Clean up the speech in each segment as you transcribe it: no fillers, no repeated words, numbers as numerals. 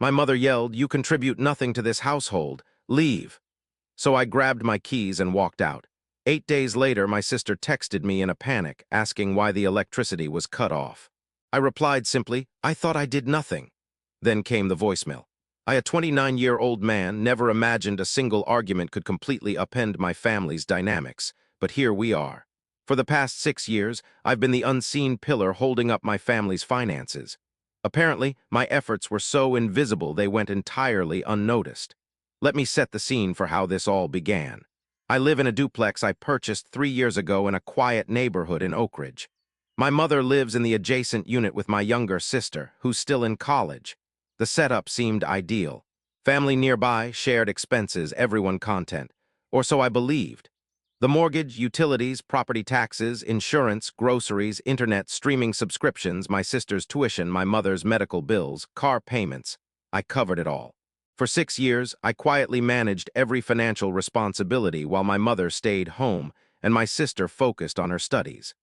My mother yelled, "You contribute nothing to this household. Leave." So I grabbed my keys and walked out. 8 days later, my sister texted me in a panic, asking why the electricity was cut off. I replied simply, "I thought I did nothing." Then came the voicemail. I, a 29-year-old man, never imagined a single argument could completely upend my family's dynamics. But here we are. For the past 6 years, I've been the unseen pillar holding up my family's finances. Apparently, my efforts were so invisible they went entirely unnoticed. Let me set the scene for how this all began. I live in a duplex I purchased 3 years ago in a quiet neighborhood in Oak Ridge. My mother lives in the adjacent unit with my younger sister, who's still in college. The setup seemed ideal. Family nearby, shared expenses, everyone content. Or so I believed. The mortgage, utilities, property taxes, insurance, groceries, internet, streaming subscriptions, my sister's tuition, my mother's medical bills, car payments. I covered it all. For 6 years, I quietly managed every financial responsibility while my mother stayed home and my sister focused on her studies.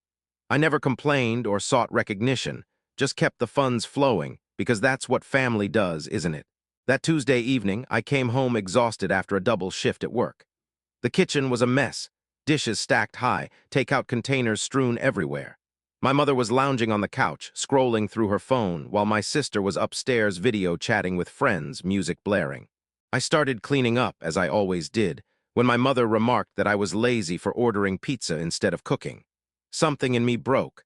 I never complained or sought recognition, just kept the funds flowing, because that's what family does, isn't it? That Tuesday evening, I came home exhausted after a double shift at work. The kitchen was a mess, dishes stacked high, takeout containers strewn everywhere. My mother was lounging on the couch, scrolling through her phone, while my sister was upstairs video chatting with friends, music blaring. I started cleaning up, as I always did, when my mother remarked that I was lazy for ordering pizza instead of cooking. Something in me broke.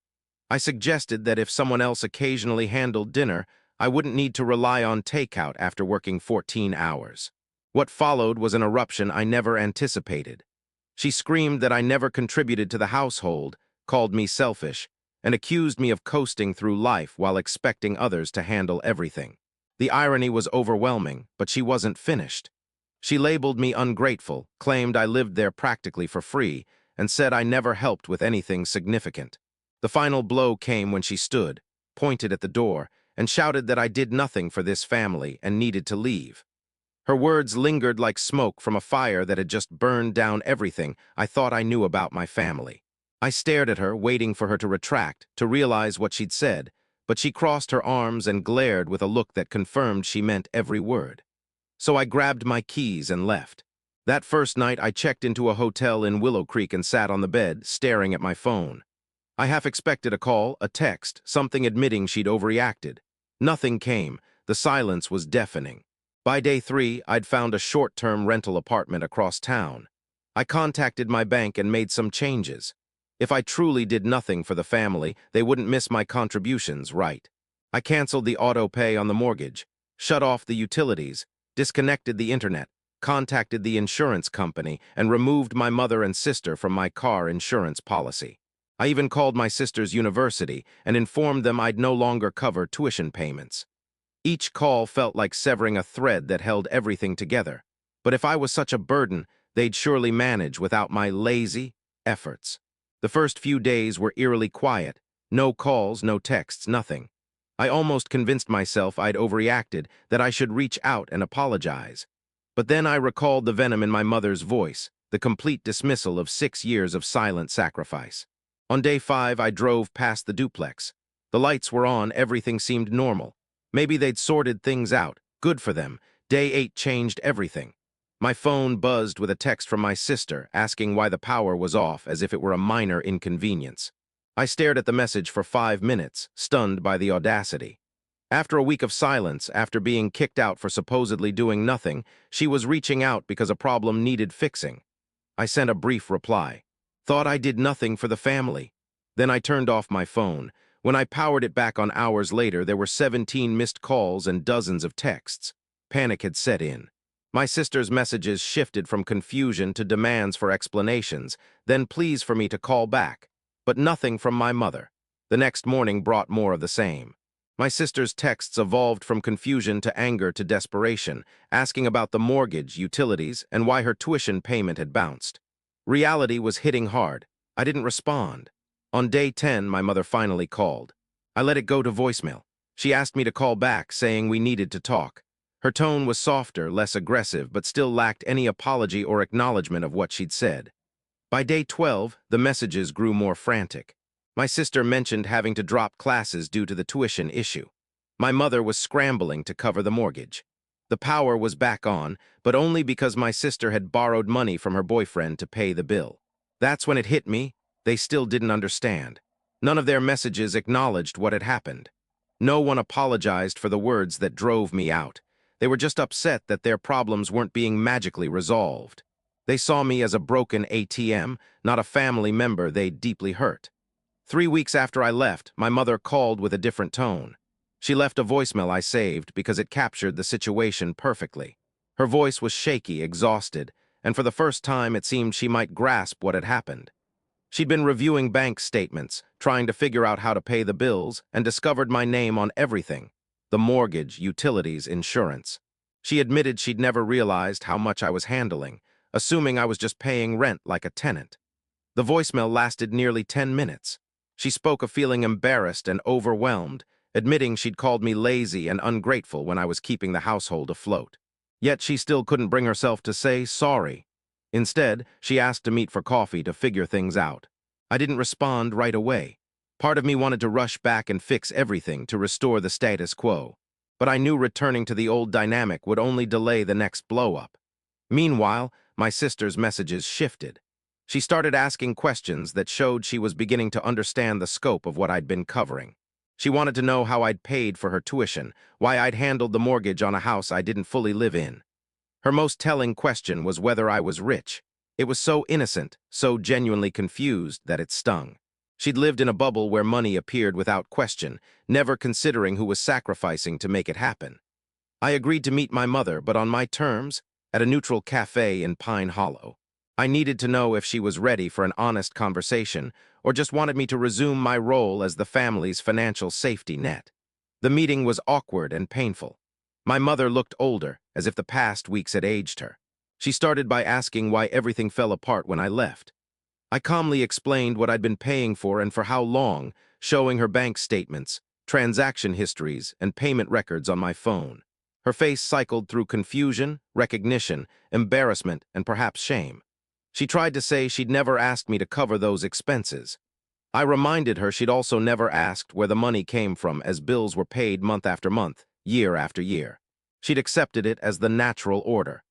I suggested that if someone else occasionally handled dinner, I wouldn't need to rely on takeout after working 14 hours. What followed was an eruption I never anticipated. She screamed that I never contributed to the household, called me selfish, and accused me of coasting through life while expecting others to handle everything. The irony was overwhelming, but she wasn't finished. She labeled me ungrateful, claimed I lived there practically for free, and said I never helped with anything significant. The final blow came when she stood, pointed at the door, and shouted that I did nothing for this family and needed to leave. Her words lingered like smoke from a fire that had just burned down everything I thought I knew about my family. I stared at her, waiting for her to retract, to realize what she'd said, but she crossed her arms and glared with a look that confirmed she meant every word. So I grabbed my keys and left. That first night, I checked into a hotel in Willow Creek and sat on the bed, staring at my phone. I half expected a call, a text, something admitting she'd overreacted. Nothing came. The silence was deafening. By day 3, I'd found a short-term rental apartment across town. I contacted my bank and made some changes. If I truly did nothing for the family, they wouldn't miss my contributions, right? I canceled the auto pay on the mortgage, shut off the utilities, disconnected the internet, contacted the insurance company, and removed my mother and sister from my car insurance policy. I even called my sister's university and informed them I'd no longer cover tuition payments. Each call felt like severing a thread that held everything together. But if I was such a burden, they'd surely manage without my lazy efforts. The first few days were eerily quiet. No calls, no texts, nothing. I almost convinced myself I'd overreacted, that I should reach out and apologize. But then I recalled the venom in my mother's voice, the complete dismissal of 6 years of silent sacrifice. On day 5, I drove past the duplex. The lights were on, everything seemed normal. Maybe they'd sorted things out. Good for them. Day 8 changed everything. My phone buzzed with a text from my sister, asking why the power was off, as if it were a minor inconvenience. I stared at the message for 5 minutes, stunned by the audacity. After a week of silence, after being kicked out for supposedly doing nothing, she was reaching out because a problem needed fixing. I sent a brief reply. Thought I did nothing for the family. Then I turned off my phone. When I powered it back on hours later, there were 17 missed calls and dozens of texts. Panic had set in. My sister's messages shifted from confusion to demands for explanations, then pleas for me to call back. But nothing from my mother. The next morning brought more of the same. My sister's texts evolved from confusion to anger to desperation, asking about the mortgage, utilities, and why her tuition payment had bounced. Reality was hitting hard. I didn't respond. On day 10, my mother finally called. I let it go to voicemail. She asked me to call back, saying we needed to talk. Her tone was softer, less aggressive, but still lacked any apology or acknowledgement of what she'd said. By day 12, the messages grew more frantic. My sister mentioned having to drop classes due to the tuition issue. My mother was scrambling to cover the mortgage. The power was back on, but only because my sister had borrowed money from her boyfriend to pay the bill. That's when it hit me. They still didn't understand. None of their messages acknowledged what had happened. No one apologized for the words that drove me out. They were just upset that their problems weren't being magically resolved. They saw me as a broken ATM, not a family member they'd deeply hurt. 3 weeks after I left, my mother called with a different tone. She left a voicemail I saved because it captured the situation perfectly. Her voice was shaky, exhausted, and for the first time it seemed she might grasp what had happened. She'd been reviewing bank statements, trying to figure out how to pay the bills, and discovered my name on everything: the mortgage, utilities, insurance. She admitted she'd never realized how much I was handling, assuming I was just paying rent like a tenant. The voicemail lasted nearly 10 minutes. She spoke of feeling embarrassed and overwhelmed, admitting she'd called me lazy and ungrateful when I was keeping the household afloat. Yet she still couldn't bring herself to say sorry. Instead, she asked to meet for coffee to figure things out. I didn't respond right away. Part of me wanted to rush back and fix everything to restore the status quo. But I knew returning to the old dynamic would only delay the next blow-up. Meanwhile, my sister's messages shifted. She started asking questions that showed she was beginning to understand the scope of what I'd been covering. She wanted to know how I'd paid for her tuition, why I'd handled the mortgage on a house I didn't fully live in. Her most telling question was whether I was rich. It was so innocent, so genuinely confused that it stung. She'd lived in a bubble where money appeared without question, never considering who was sacrificing to make it happen. I agreed to meet my mother, but on my terms, at a neutral cafe in Pine Hollow. I needed to know if she was ready for an honest conversation or just wanted me to resume my role as the family's financial safety net. The meeting was awkward and painful. My mother looked older, as if the past weeks had aged her. She started by asking why everything fell apart when I left. I calmly explained what I'd been paying for and for how long, showing her bank statements, transaction histories, and payment records on my phone. Her face cycled through confusion, recognition, embarrassment, and perhaps shame. She tried to say she'd never asked me to cover those expenses. I reminded her she'd also never asked where the money came from, as bills were paid month after month, year after year. She'd accepted it as the natural order.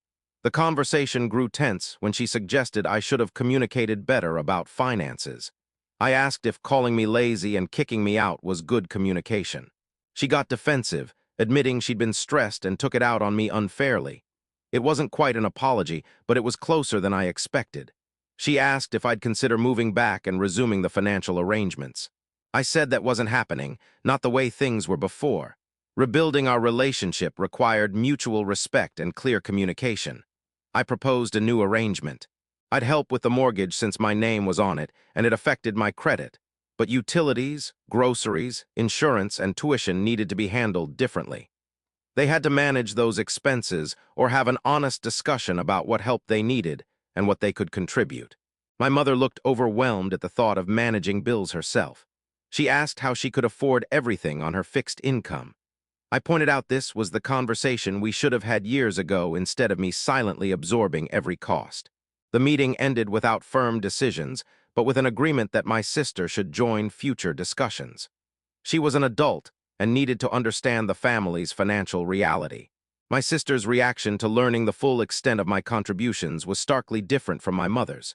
The conversation grew tense when she suggested I should have communicated better about finances. I asked if calling me lazy and kicking me out was good communication. She got defensive, admitting she'd been stressed and took it out on me unfairly. It wasn't quite an apology, but it was closer than I expected. She asked if I'd consider moving back and resuming the financial arrangements. I said that wasn't happening, not the way things were before. Rebuilding our relationship required mutual respect and clear communication. I proposed a new arrangement. I'd help with the mortgage since my name was on it, and it affected my credit. But utilities, groceries, insurance, and tuition needed to be handled differently. They had to manage those expenses or have an honest discussion about what help they needed and what they could contribute. My mother looked overwhelmed at the thought of managing bills herself. She asked how she could afford everything on her fixed income. I pointed out this was the conversation we should have had years ago instead of me silently absorbing every cost. The meeting ended without firm decisions, but with an agreement that my sister should join future discussions. She was an adult and needed to understand the family's financial reality. My sister's reaction to learning the full extent of my contributions was starkly different from my mother's.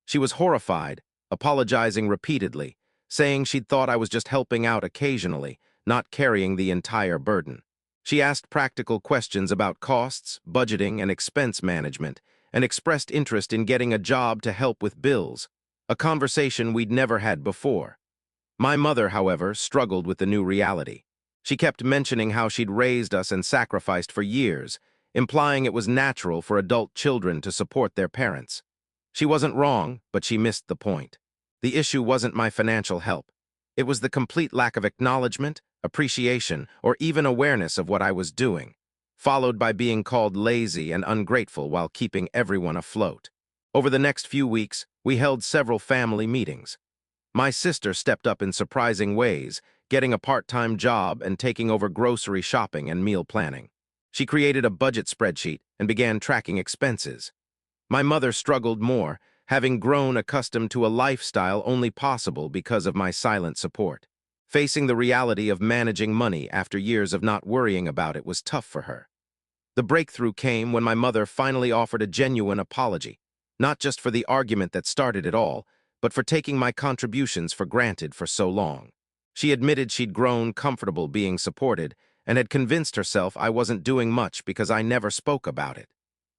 She was horrified, apologizing repeatedly, saying she'd thought I was just helping out occasionally, not carrying the entire burden. She asked practical questions about costs, budgeting, and expense management, and expressed interest in getting a job to help with bills, a conversation we'd never had before. My mother, however, struggled with the new reality. She kept mentioning how she'd raised us and sacrificed for years, implying it was natural for adult children to support their parents. She wasn't wrong, but she missed the point. The issue wasn't my financial help. It was the complete lack of acknowledgement, appreciation, or even awareness of what I was doing, followed by being called lazy and ungrateful while keeping everyone afloat. Over the next few weeks, we held several family meetings. My sister stepped up in surprising ways, getting a part-time job and taking over grocery shopping and meal planning. She created a budget spreadsheet and began tracking expenses. My mother struggled more, having grown accustomed to a lifestyle only possible because of my silent support. Facing the reality of managing money after years of not worrying about it was tough for her. The breakthrough came when my mother finally offered a genuine apology, not just for the argument that started it all, but for taking my contributions for granted for so long. She admitted she'd grown comfortable being supported and had convinced herself I wasn't doing much because I never spoke about it.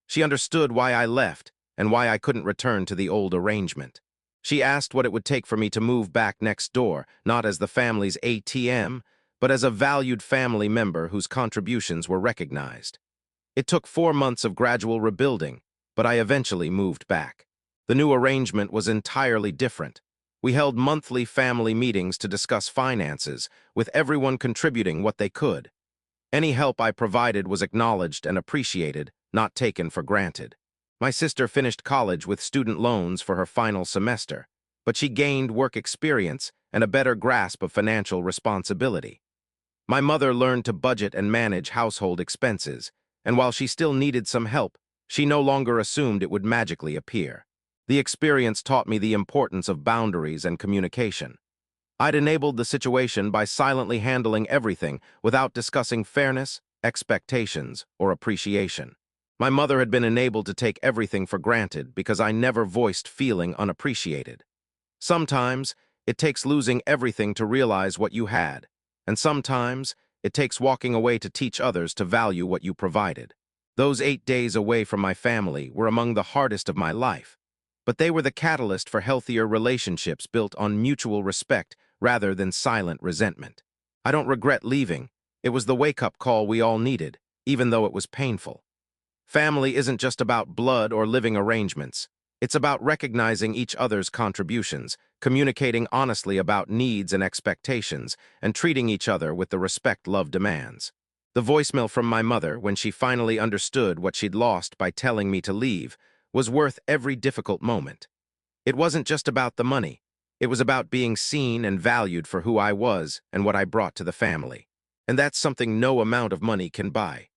She understood why I left and why I couldn't return to the old arrangement. She asked what it would take for me to move back next door, not as the family's ATM, but as a valued family member whose contributions were recognized. It took 4 months of gradual rebuilding, but I eventually moved back. The new arrangement was entirely different. We held monthly family meetings to discuss finances, with everyone contributing what they could. Any help I provided was acknowledged and appreciated, not taken for granted. My sister finished college with student loans for her final semester, but she gained work experience and a better grasp of financial responsibility. My mother learned to budget and manage household expenses, and while she still needed some help, she no longer assumed it would magically appear. The experience taught me the importance of boundaries and communication. I'd enabled the situation by silently handling everything without discussing fairness, expectations, or appreciation. My mother had been enabled to take everything for granted because I never voiced feeling unappreciated. Sometimes, it takes losing everything to realize what you had, and sometimes, it takes walking away to teach others to value what you provided. Those 8 days away from my family were among the hardest of my life, but they were the catalyst for healthier relationships built on mutual respect rather than silent resentment. I don't regret leaving. It was the wake-up call we all needed, even though it was painful. Family isn't just about blood or living arrangements. It's about recognizing each other's contributions, communicating honestly about needs and expectations, and treating each other with the respect love demands. The voicemail from my mother, when she finally understood what she'd lost by telling me to leave, was worth every difficult moment. It wasn't just about the money. It was about being seen and valued for who I was and what I brought to the family. And that's something no amount of money can buy.